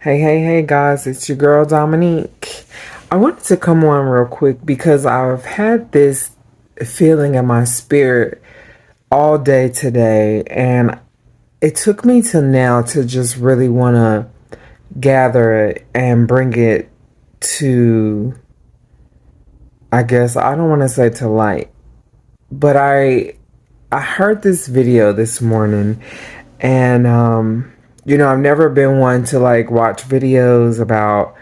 Hey guys, it's your girl Dominique. I wanted to come on real quick because I've had this feeling in my spirit all day today, and it took me to now to just really want to gather it and bring it to, I guess, I don't want to say to light, but I heard this video this morning, and I've never been one to like watch videos about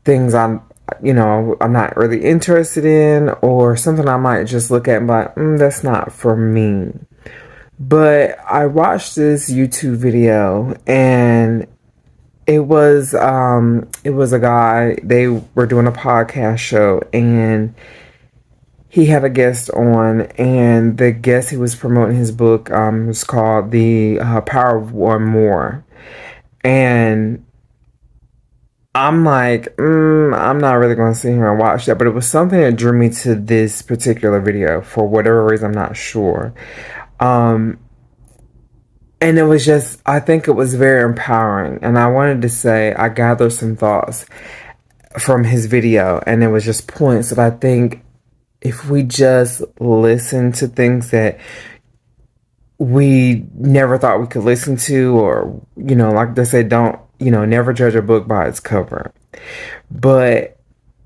things I'm not really interested in, or something I might just look at and be like, that's not for me. But I watched this YouTube video, and it was a guy. They were doing a podcast show, and he had a guest on, and the guest, he was promoting his book, was called The Power of One More. And I'm like, I'm not really going to sit here and watch that, but it was something that drew me to this particular video for whatever reason. I'm not sure. Um, and it was just, I think it was very empowering. And I wanted to say, I gathered some thoughts from his video, and it was just points that I think if we just listen to things that we never thought we could listen to, or, like they say, don't, never judge a book by its cover. But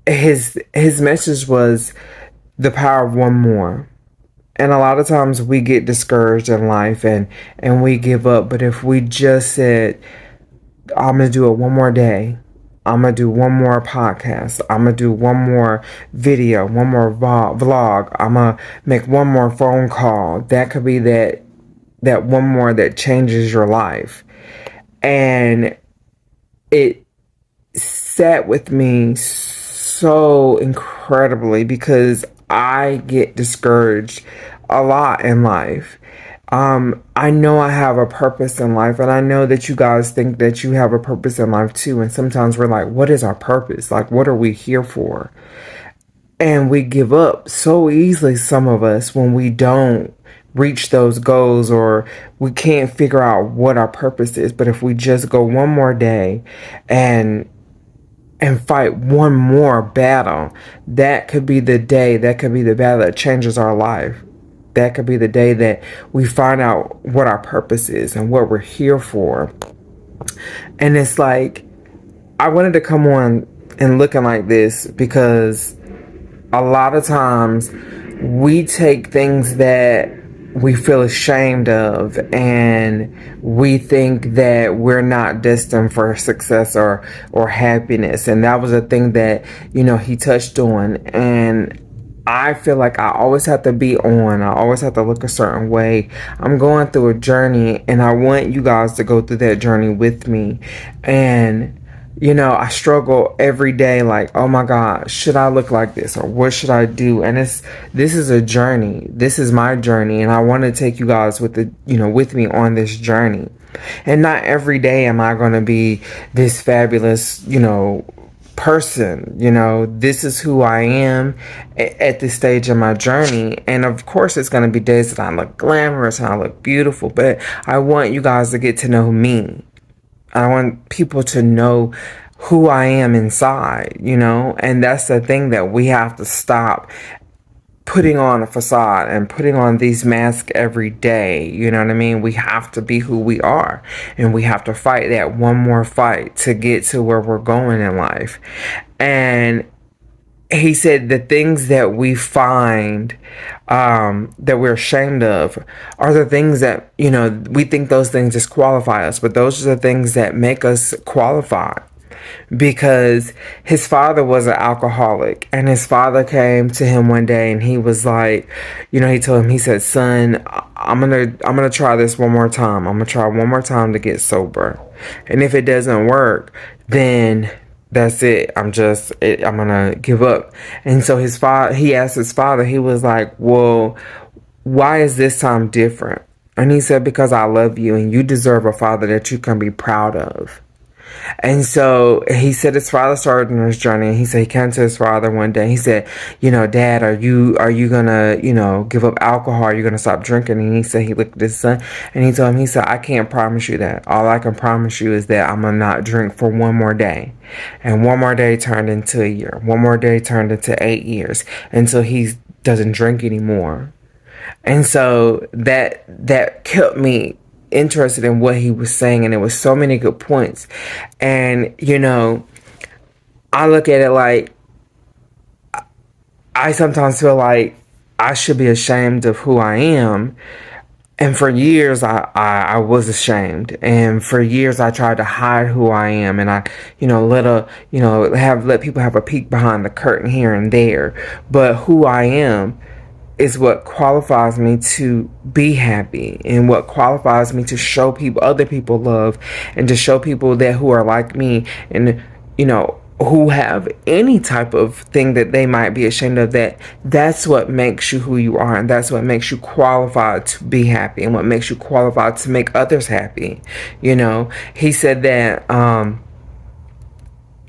his message was the power of one more. And a lot of times we get discouraged in life, and we give up. But if we just said, I'm going to do it one more day, I'm going to do one more podcast, I'm going to do one more video, one more vlog, I'm going to make one more phone call, that could be that one more that changes your life. And it sat with me so incredibly, because I get discouraged a lot in life. I know I have a purpose in life, and I know that you guys think that you have a purpose in life too. And sometimes we're like, what is our purpose? Like, what are we here for? And we give up so easily, some of us, when we don't reach those goals, or we can't figure out what our purpose is. But if we just go one more day and fight one more battle, that could be the day, that could be the battle that changes our life. That could be the day that we find out what our purpose is and what we're here for. And it's like, I wanted to come on and looking like this because a lot of times we take things that we feel ashamed of, and we think that we're not destined for success or happiness. And that was a thing that, he touched on. And I feel like I always have to be on. I always have to look a certain way. I'm going through a journey, and I want you guys to go through that journey with me. And I struggle every day, like, oh my God, should I look like this, or what should I do? And this is a journey. This is my journey, and I want to take you guys with with me on this journey. And not every day am I going to be this fabulous, person. This is who I am at this stage in my journey. And of course, it's going to be days that I look glamorous and I look beautiful, but I want you guys to get to know me. I want people to know who I am inside, and that's the thing, that we have to stop putting on a facade and putting on these masks every day. You know what I mean? We have to be who we are, and we have to fight that one more fight to get to where we're going in life. And he said the things that we find that we're ashamed of are the things that, we think those things disqualify us, but those are the things that make us qualified. Because his father was an alcoholic, and his father came to him one day, and he was like, he told him, he said, son, I'm gonna try this one more time. I'm gonna try one more time to get sober. And if it doesn't work, then that's it. I'm gonna give up. And so he asked his father, he was like, well, why is this time different? And he said, because I love you, and you deserve a father that you can be proud of. And so he said his father started on his journey, and he said he came to his father one day. He said, Dad, are you gonna, give up alcohol? Are you gonna stop drinking? And he said he looked at his son and he told him, he said, I can't promise you that. All I can promise you is that I'm gonna not drink for one more day. And one more day turned into a year. One more day turned into 8 years until he doesn't drink anymore. And so that kept me interested in what he was saying, and it was so many good points. And I look at it like, I sometimes feel like I should be ashamed of who I am. And for years I was ashamed, and for years I tried to hide who I am, and I let people have a peek behind the curtain here and there. But who I am is what qualifies me to be happy, and what qualifies me to show other people love, and to show people that who are like me, and who have any type of thing that they might be ashamed of, that's what makes you who you are, and that's what makes you qualified to be happy, and what makes you qualified to make others happy. He said that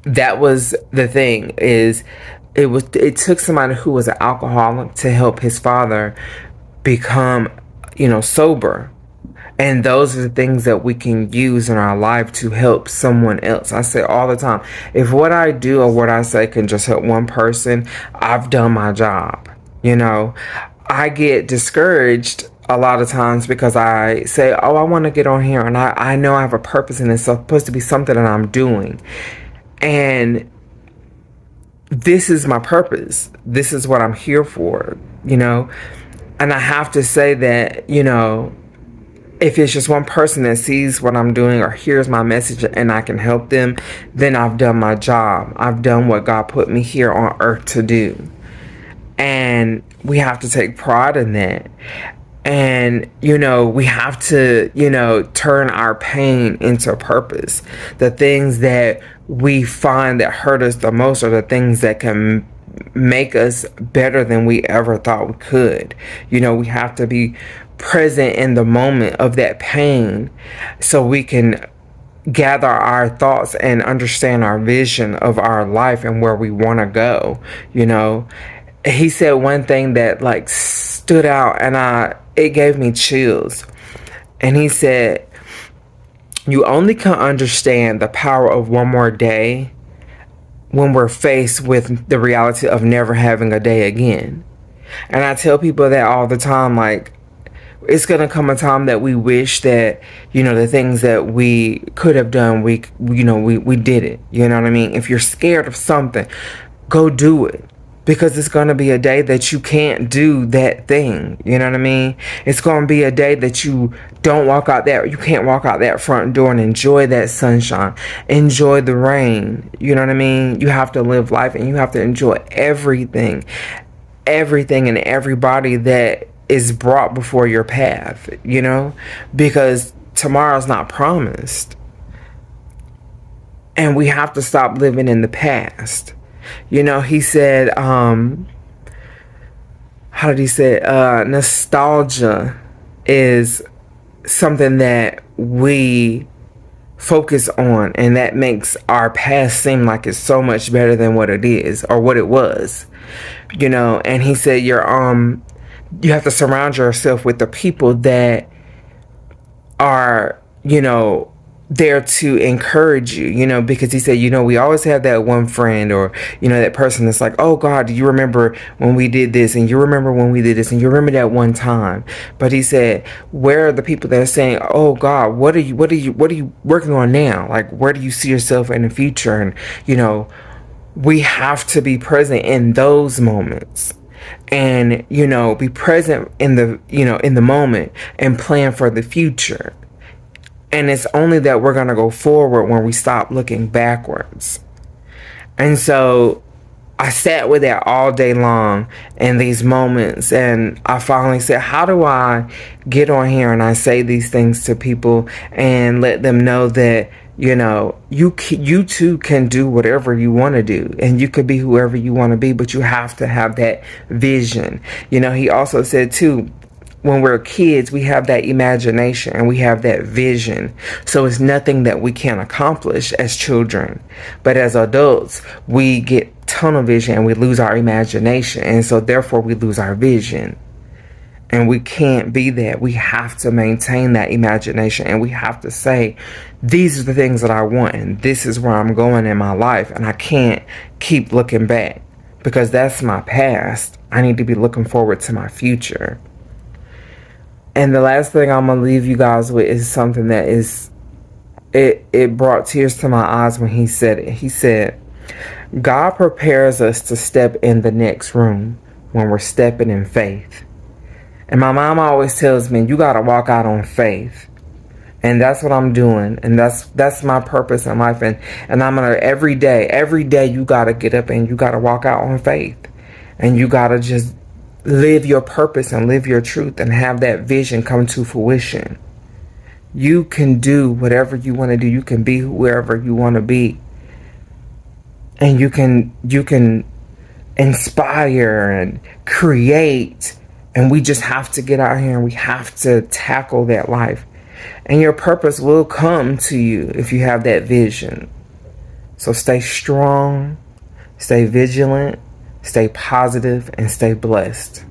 that was the thing, is it took somebody who was an alcoholic to help his father become sober. And those are the things that we can use in our life to help someone else. I say all the time, if what I do or what I say can just help one person, I've done my job. I get discouraged a lot of times because I say, I want to get on here, and I know I have a purpose, and it's supposed to be something that I'm doing. And this is my purpose. This is what I'm here for, And I have to say that, if it's just one person that sees what I'm doing or hears my message and I can help them, then I've done my job. I've done what God put me here on earth to do. And we have to take pride in that. And, we have to, turn our pain into purpose. The things that we find that hurt us the most are the things that can make us better than we ever thought we could. We have to be present in the moment of that pain so we can gather our thoughts and understand our vision of our life and where we want to go. He said one thing that stood out, and it gave me chills. And he said, you only can understand the power of one more day when we're faced with the reality of never having a day again. And I tell people that all the time, it's going to come a time that we wish that, the things that we could have done, we did it. You know what I mean? If you're scared of something, go do it. Because it's going to be a day that you can't do that thing. You know what I mean? It's going to be a day that you can't walk out that front door and enjoy that sunshine. Enjoy the rain. You know what I mean? You have to live life, and you have to enjoy everything and everybody that is brought before your path, because tomorrow's not promised. And we have to stop living in the past. He said, how did he say, nostalgia is something that we focus on, and that makes our past seem like it's so much better than what it is or what it was. And he said you have to surround yourself with the people that are, there to encourage you, because he said, we always have that one friend or, that person that's like, oh God, do you remember when we did this? And you remember when we did this? And you remember that one time? But he said, where are the people that are saying, oh God, what are you working on now? Where do you see yourself in the future? And, we have to be present in those moments. And, be present in the moment and plan for the future. And it's only that we're going to go forward when we stop looking backwards. And so I sat with that all day long in these moments. And I finally said, how do I get on here and I say these things to people and let them know that, you too can do whatever you want to do. And you could be whoever you want to be, but you have to have that vision. He also said too, when we're kids, we have that imagination and we have that vision. So it's nothing that we can't accomplish as children. But as adults, we get tunnel vision and we lose our imagination. And so therefore we lose our vision. And we can't be that. We have to maintain that imagination, and we have to say, these are the things that I want, and this is where I'm going in my life, and I can't keep looking back because that's my past. I need to be looking forward to my future. And the last thing I'm going to leave you guys with is something that it brought tears to my eyes when he said it. He said, God prepares us to step in the next room when we're stepping in faith. And my mom always tells me, you got to walk out on faith. And that's what I'm doing. And that's my purpose in life. And I'm going to every day you got to get up and you got to walk out on faith. And you got to just live your purpose and live your truth and have that vision come to fruition. You can do whatever you want to do. You can be whoever you want to be. And you can inspire and create. And we just have to get out here and we have to tackle that life. And your purpose will come to you if you have that vision. So stay strong, stay vigilant, stay positive, and stay blessed.